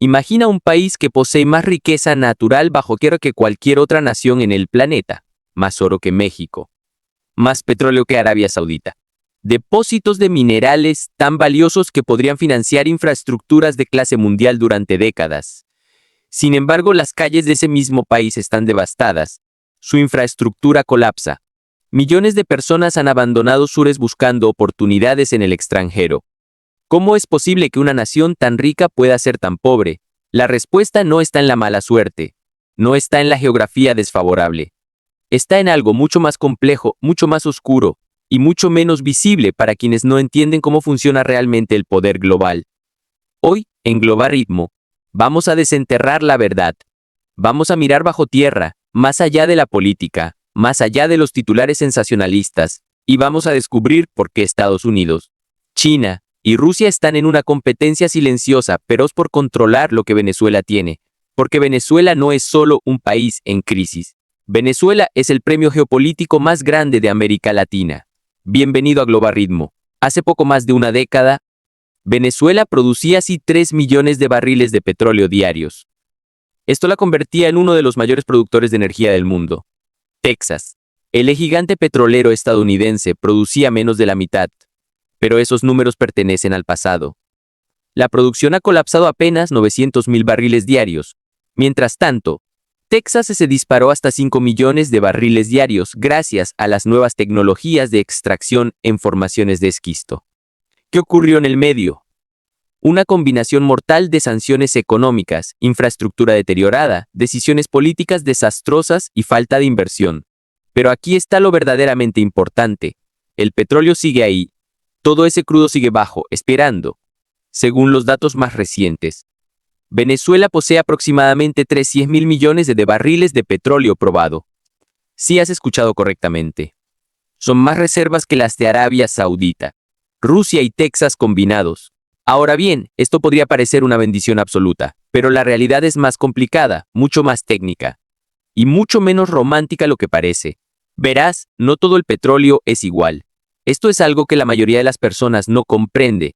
Imagina un país que posee más riqueza natural bajo tierra que cualquier otra nación en el planeta, más oro que México, más petróleo que Arabia Saudita. Depósitos de minerales tan valiosos que podrían financiar infraestructuras de clase mundial durante décadas. Sin embargo, las calles de ese mismo país están devastadas. Su infraestructura colapsa. Millones de personas han abandonado Sures buscando oportunidades en el extranjero. ¿Cómo es posible que una nación tan rica pueda ser tan pobre? La respuesta no está en la mala suerte, no está en la geografía desfavorable. Está en algo mucho más complejo, mucho más oscuro y mucho menos visible para quienes no entienden cómo funciona realmente el poder global. Hoy, en Global Ritmo, vamos a desenterrar la verdad. Vamos a mirar bajo tierra, más allá de la política, más allá de los titulares sensacionalistas, y vamos a descubrir por qué Estados Unidos, China y Rusia están en una competencia silenciosa, feroz por controlar lo que Venezuela tiene. Porque Venezuela no es solo un país en crisis. Venezuela es el premio geopolítico más grande de América Latina. Bienvenido a Global Ritmo. Hace poco más de una década, Venezuela producía así 3 millones de barriles de petróleo diarios. Esto la convertía en uno de los mayores productores de energía del mundo. Texas, el gigante petrolero estadounidense, producía menos de la mitad. Pero esos números pertenecen al pasado. La producción ha colapsado a apenas 900,000 barriles diarios. Mientras tanto, Texas se disparó hasta 5 millones de barriles diarios gracias a las nuevas tecnologías de extracción en formaciones de esquisto. ¿Qué ocurrió en el medio? Una combinación mortal de sanciones económicas, infraestructura deteriorada, decisiones políticas desastrosas y falta de inversión. Pero aquí está lo verdaderamente importante. El petróleo sigue ahí. Todo ese crudo sigue bajo, esperando. Según los datos más recientes, Venezuela posee aproximadamente 300,000 millones de barriles de petróleo probado. Sí has escuchado correctamente. Son más reservas que las de Arabia Saudita, Rusia y Texas combinados. Ahora bien, esto podría parecer una bendición absoluta, pero la realidad es más complicada, mucho más técnica, y mucho menos romántica lo que parece. Verás, no todo el petróleo es igual. Esto es algo que la mayoría de las personas no comprende,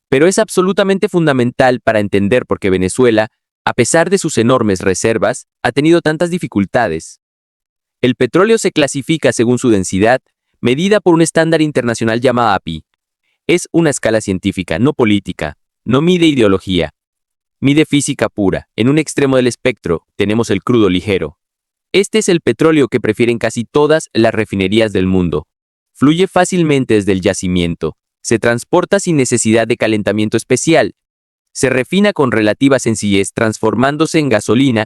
pero es absolutamente fundamental para entender por qué Venezuela, a pesar de sus enormes reservas, ha tenido tantas dificultades. El petróleo se clasifica según su densidad, medida por un estándar internacional llamado API. Es una escala científica, no política, no mide ideología, mide física pura. En un extremo del espectro tenemos el crudo ligero. Este es el petróleo que prefieren casi todas las refinerías del mundo. Fluye fácilmente desde el yacimiento, se transporta sin necesidad de calentamiento especial, se refina con relativa sencillez transformándose en gasolina,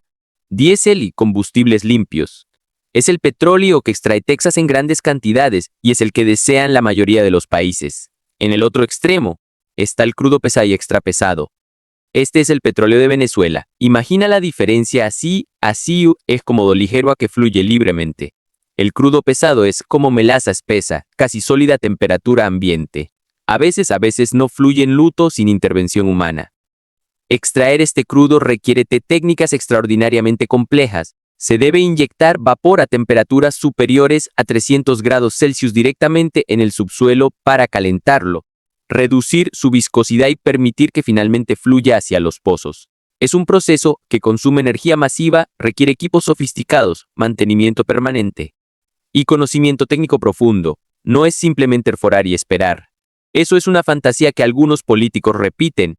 diésel y combustibles limpios. Es el petróleo que extrae Texas en grandes cantidades y es el que desean la mayoría de los países. En el otro extremo está el crudo pesado y extrapesado. Este es el petróleo de Venezuela. Imagina la diferencia así es como do ligero a que fluye libremente. El crudo pesado es como melaza espesa, casi sólida a temperatura ambiente. A veces no fluye en luto sin intervención humana. Extraer este crudo requiere técnicas extraordinariamente complejas. Se debe inyectar vapor a temperaturas superiores a 300 grados Celsius directamente en el subsuelo para calentarlo, reducir su viscosidad y permitir que finalmente fluya hacia los pozos. Es un proceso que consume energía masiva, requiere equipos sofisticados, mantenimiento permanente y conocimiento técnico profundo. No es simplemente perforar y esperar. Eso es una fantasía que algunos políticos repiten,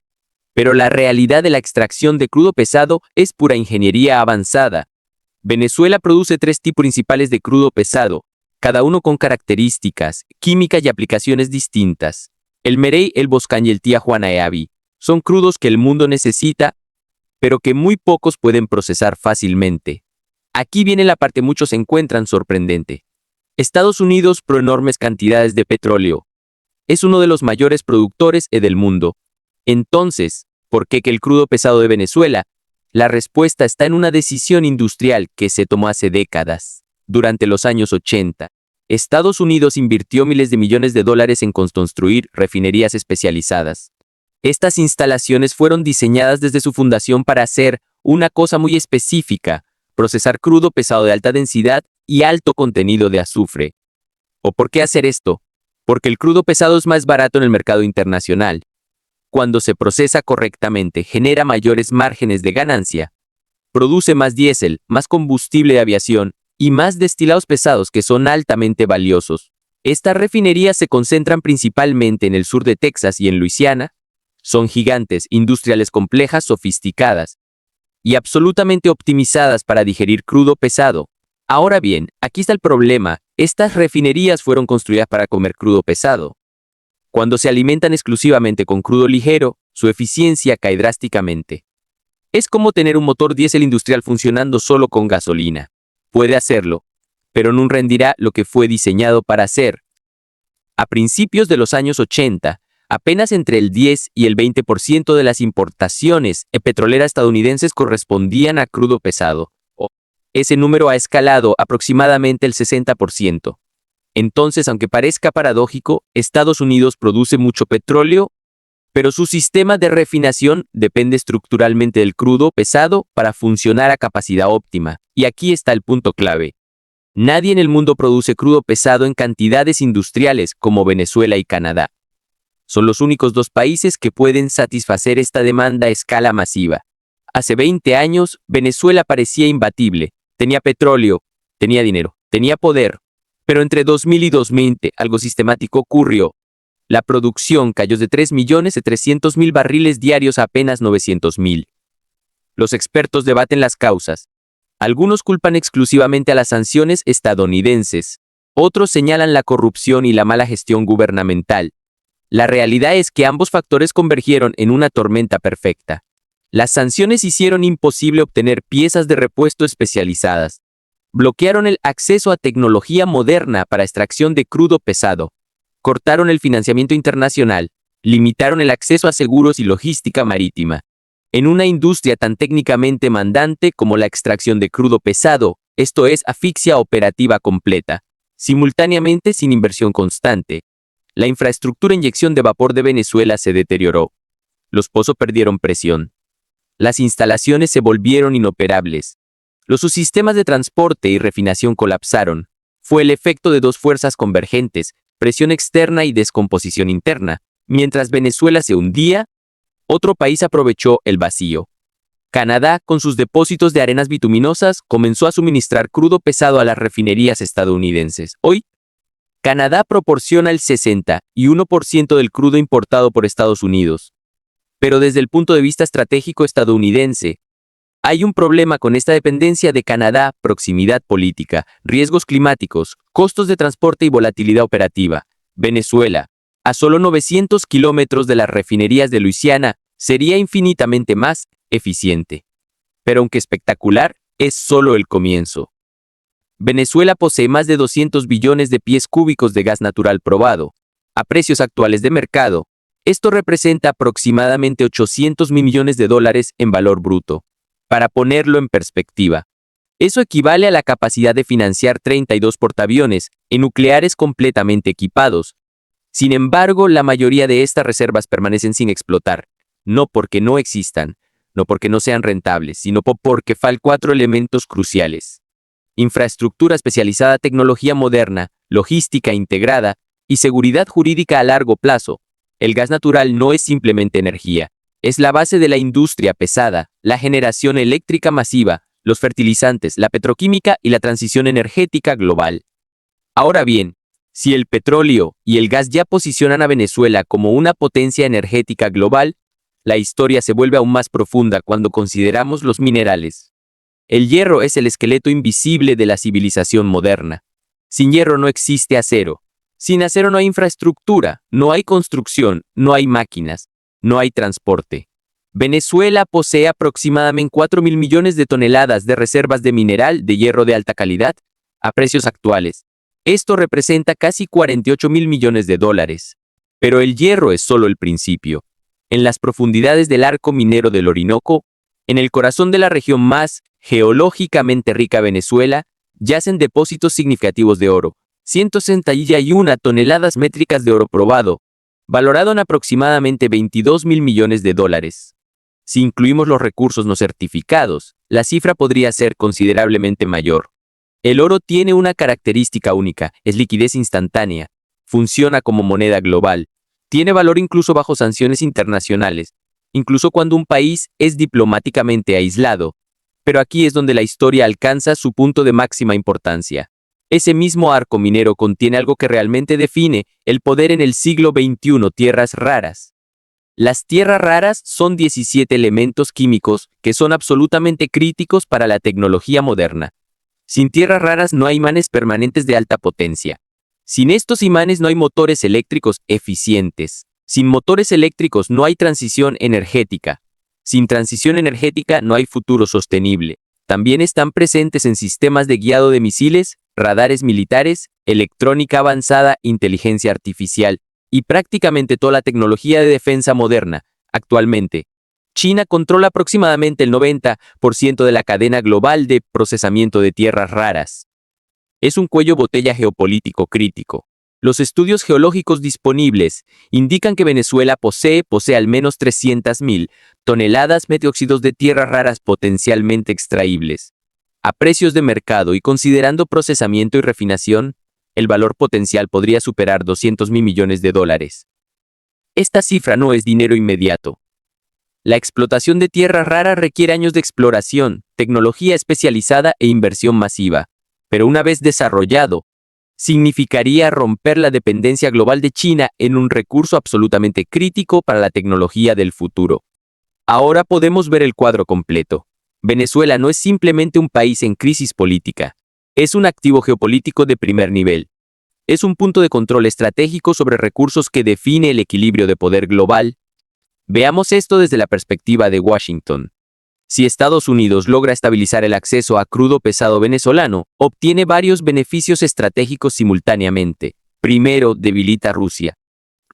pero la realidad de la extracción de crudo pesado es pura ingeniería avanzada. Venezuela produce 3 tipos principales de crudo pesado, cada uno con características, químicas y aplicaciones distintas. El Merey, el Boscan y el Tía Juana Eavi son crudos que el mundo necesita, pero que muy pocos pueden procesar fácilmente. Aquí viene la parte que muchos encuentran sorprendente. Estados Unidos produce enormes cantidades de petróleo. Es uno de los mayores productores del mundo. Entonces, ¿por qué que el crudo pesado de Venezuela? La respuesta está en una decisión industrial que se tomó hace décadas. Durante los años 80, Estados Unidos invirtió miles de millones de dólares en construir refinerías especializadas. Estas instalaciones fueron diseñadas desde su fundación para hacer una cosa muy específica: procesar crudo pesado de alta densidad y alto contenido de azufre. ¿O por qué hacer esto? Porque el crudo pesado es más barato en el mercado internacional. cuando se procesa correctamente, genera mayores márgenes de ganancia, produce más diésel, más combustible de aviación y más destilados pesados que son altamente valiosos. Estas refinerías se concentran principalmente en el sur de Texas y en Luisiana. Son gigantes, industriales complejas, sofisticadas y absolutamente optimizadas para digerir crudo pesado. Ahora bien, aquí está el problema. Estas refinerías fueron construidas para comer crudo pesado. Cuando se alimentan exclusivamente con crudo ligero, su eficiencia cae drásticamente. Es como tener un motor diésel industrial funcionando solo con gasolina. Puede hacerlo, pero no rendirá lo que fue diseñado para hacer. A principios de los años 80, apenas entre el 10 y el 20% de las importaciones petroleras estadounidenses correspondían a crudo pesado. Ese número ha escalado aproximadamente el 60%. Entonces, aunque parezca paradójico, Estados Unidos produce mucho petróleo, pero su sistema de refinación depende estructuralmente del crudo pesado para funcionar a capacidad óptima. Y aquí está el punto clave. Nadie en el mundo produce crudo pesado en cantidades industriales como Venezuela y Canadá. Son los únicos dos países que pueden satisfacer esta demanda a escala masiva. Hace 20 años, Venezuela parecía imbatible. Tenía petróleo, tenía dinero, tenía poder. Pero entre 2000 y 2020 algo sistemático ocurrió. La producción cayó de 3.300.000 barriles diarios a apenas 900.000. Los expertos debaten las causas. Algunos culpan exclusivamente a las sanciones estadounidenses. Otros señalan la corrupción y la mala gestión gubernamental. La realidad es que ambos factores convergieron en una tormenta perfecta. Las sanciones hicieron imposible obtener piezas de repuesto especializadas. Bloquearon el acceso a tecnología moderna para extracción de crudo pesado. Cortaron el financiamiento internacional, limitaron el acceso a seguros y logística marítima. En una industria tan técnicamente mandante como la extracción de crudo pesado, esto es asfixia operativa completa, simultáneamente sin inversión constante. La infraestructura de inyección de vapor de Venezuela se deterioró. Los pozos perdieron presión. Las instalaciones se volvieron inoperables. Los subsistemas de transporte y refinación colapsaron. Fue el efecto de dos fuerzas convergentes, presión externa y descomposición interna. Mientras Venezuela se hundía, otro país aprovechó el vacío. Canadá, con sus depósitos de arenas bituminosas, comenzó a suministrar crudo pesado a las refinerías estadounidenses. Hoy, Canadá proporciona el 61% del crudo importado por Estados Unidos. Pero desde el punto de vista estratégico estadounidense, hay un problema con esta dependencia de Canadá: proximidad política, riesgos climáticos, costos de transporte y volatilidad operativa. Venezuela, a solo 900 kilómetros de las refinerías de Luisiana, sería infinitamente más eficiente. Pero aunque espectacular, es solo el comienzo. Venezuela posee más de 200 billones de pies cúbicos de gas natural probado. A precios actuales de mercado, esto representa aproximadamente 800 mil millones de dólares en valor bruto. Para ponerlo en perspectiva, eso equivale a la capacidad de financiar 32 portaaviones en nucleares completamente equipados. Sin embargo, la mayoría de estas reservas permanecen sin explotar, no porque no existan, no porque no sean rentables, sino porque faltan 4 elementos cruciales: infraestructura especializada, tecnología moderna, logística integrada y seguridad jurídica a largo plazo. El gas natural no es simplemente energía, es la base de la industria pesada, la generación eléctrica masiva, los fertilizantes, la petroquímica y la transición energética global. Ahora bien, si el petróleo y el gas ya posicionan a Venezuela como una potencia energética global, la historia se vuelve aún más profunda cuando consideramos los minerales. El hierro es el esqueleto invisible de la civilización moderna. Sin hierro no existe acero. Sin acero no hay infraestructura, no hay construcción, no hay máquinas, no hay transporte. Venezuela posee aproximadamente 4.000 millones de toneladas de reservas de mineral de hierro de alta calidad a precios actuales. Esto representa casi 48.000 millones de dólares. Pero el hierro es solo el principio. En las profundidades del arco minero del Orinoco, en el corazón de la región más geológicamente rica Venezuela, yacen depósitos significativos de oro, 161 toneladas métricas de oro probado, valorado en aproximadamente 22.000 millones de dólares. Si incluimos los recursos no certificados, la cifra podría ser considerablemente mayor. El oro tiene una característica única: es liquidez instantánea, funciona como moneda global. Tiene valor incluso bajo sanciones internacionales, incluso cuando un país es diplomáticamente aislado. Pero aquí es donde la historia alcanza su punto de máxima importancia. Ese mismo arco minero contiene algo que realmente define el poder en el siglo XXI: tierras raras. Las tierras raras son 17 elementos químicos que son absolutamente críticos para la tecnología moderna. Sin tierras raras no hay imanes permanentes de alta potencia. Sin estos imanes no hay motores eléctricos eficientes. Sin motores eléctricos no hay transición energética. Sin transición energética no hay futuro sostenible. También están presentes en sistemas de guiado de misiles, radares militares, electrónica avanzada, inteligencia artificial y prácticamente toda la tecnología de defensa moderna. Actualmente, China controla aproximadamente el 90% de la cadena global de procesamiento de tierras raras. Es un cuello botella geopolítico crítico. Los estudios geológicos disponibles indican que Venezuela posee al menos 300.000 toneladas de óxidos de tierras raras potencialmente extraíbles. A precios de mercado y considerando procesamiento y refinación, el valor potencial podría superar 200.000 millones de dólares. Esta cifra no es dinero inmediato. La explotación de tierras raras requiere años de exploración, tecnología especializada e inversión masiva. Pero una vez desarrollado, significaría romper la dependencia global de China en un recurso absolutamente crítico para la tecnología del futuro. Ahora podemos ver el cuadro completo. Venezuela no es simplemente un país en crisis política. Es un activo geopolítico de primer nivel. Es un punto de control estratégico sobre recursos que define el equilibrio de poder global. Veamos esto desde la perspectiva de Washington. Si Estados Unidos logra estabilizar el acceso a crudo pesado venezolano, obtiene varios beneficios estratégicos simultáneamente. Primero, debilita a Rusia.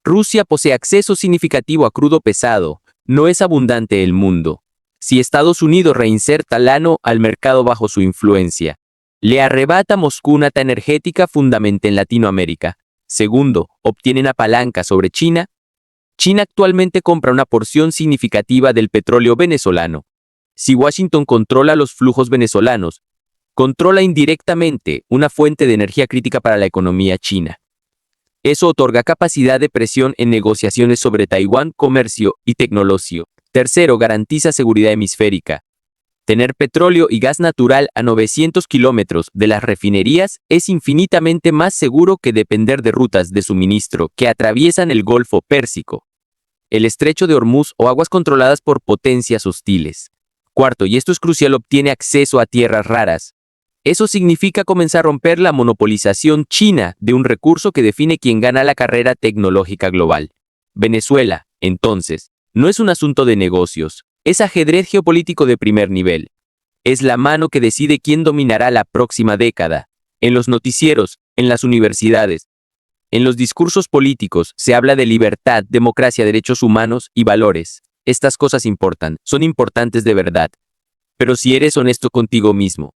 Rusia posee acceso significativo a crudo pesado. No es abundante el mundo. Si Estados Unidos reinserta Lano al mercado bajo su influencia, le arrebata a Moscú una energética fundamental en Latinoamérica. Segundo, obtienen una palanca sobre China. China actualmente compra una porción significativa del petróleo venezolano. Si Washington controla los flujos venezolanos, controla indirectamente una fuente de energía crítica para la economía china. Eso otorga capacidad de presión en negociaciones sobre Taiwán, comercio y tecnología. Tercero, garantiza seguridad hemisférica. Tener petróleo y gas natural a 900 kilómetros de las refinerías es infinitamente más seguro que depender de rutas de suministro que atraviesan el Golfo Pérsico, el Estrecho de Hormuz o aguas controladas por potencias hostiles. Cuarto, y esto es crucial, obtiene acceso a tierras raras. Eso significa comenzar a romper la monopolización china de un recurso que define quién gana la carrera tecnológica global. Venezuela, entonces, no es un asunto de negocios, es ajedrez geopolítico de primer nivel. Es la mano que decide quién dominará la próxima década. En los noticieros, en las universidades, en los discursos políticos se habla de libertad, democracia, derechos humanos y valores. Estas cosas importan, son importantes de verdad. Pero si eres honesto contigo mismo,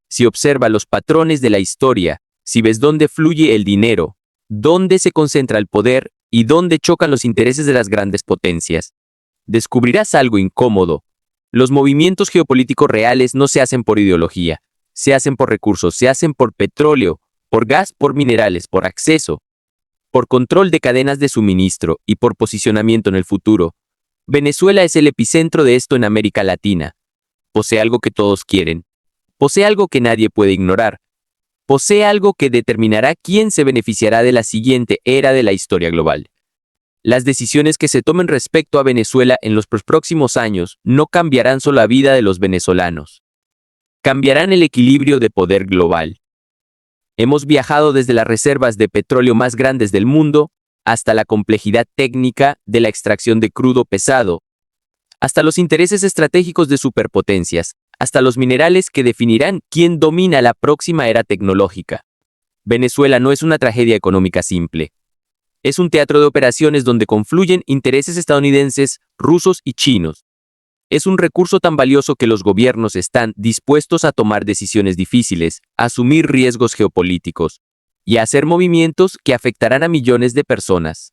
si observa los patrones de la historia, si ves dónde fluye el dinero, dónde se concentra el poder y dónde chocan los intereses de las grandes potencias, descubrirás algo incómodo. Los movimientos geopolíticos reales no se hacen por ideología, se hacen por recursos, se hacen por petróleo, por gas, por minerales, por acceso, por control de cadenas de suministro y por posicionamiento en el futuro. Venezuela es el epicentro de esto en América Latina. Posee algo que todos quieren. Posee algo que nadie puede ignorar. Posee algo que determinará quién se beneficiará de la siguiente era de la historia global. Las decisiones que se tomen respecto a Venezuela en los próximos años no cambiarán solo la vida de los venezolanos. Cambiarán el equilibrio de poder global. Hemos viajado desde las reservas de petróleo más grandes del mundo hasta la complejidad técnica de la extracción de crudo pesado, hasta los intereses estratégicos de superpotencias, hasta los minerales que definirán quién domina la próxima era tecnológica. Venezuela no es una tragedia económica simple. Es un teatro de operaciones donde confluyen intereses estadounidenses, rusos y chinos. Es un recurso tan valioso que los gobiernos están dispuestos a tomar decisiones difíciles, a asumir riesgos geopolíticos y a hacer movimientos que afectarán a millones de personas.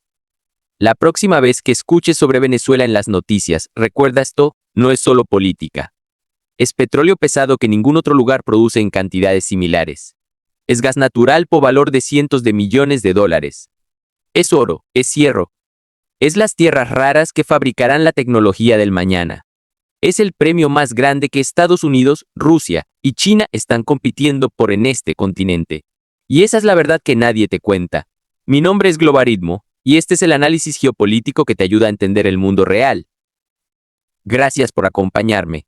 La próxima vez que escuches sobre Venezuela en las noticias, recuerda esto, no es solo política. Es petróleo pesado que ningún otro lugar produce en cantidades similares. Es gas natural por valor de cientos de millones de dólares. Es oro, es hierro, Es las tierras raras que fabricarán la tecnología del mañana. Es el premio más grande que Estados Unidos, Rusia y China están compitiendo por en este continente. Y esa es la verdad que nadie te cuenta. Mi nombre es Globaritmo, y este es el análisis geopolítico que te ayuda a entender el mundo real. Gracias por acompañarme.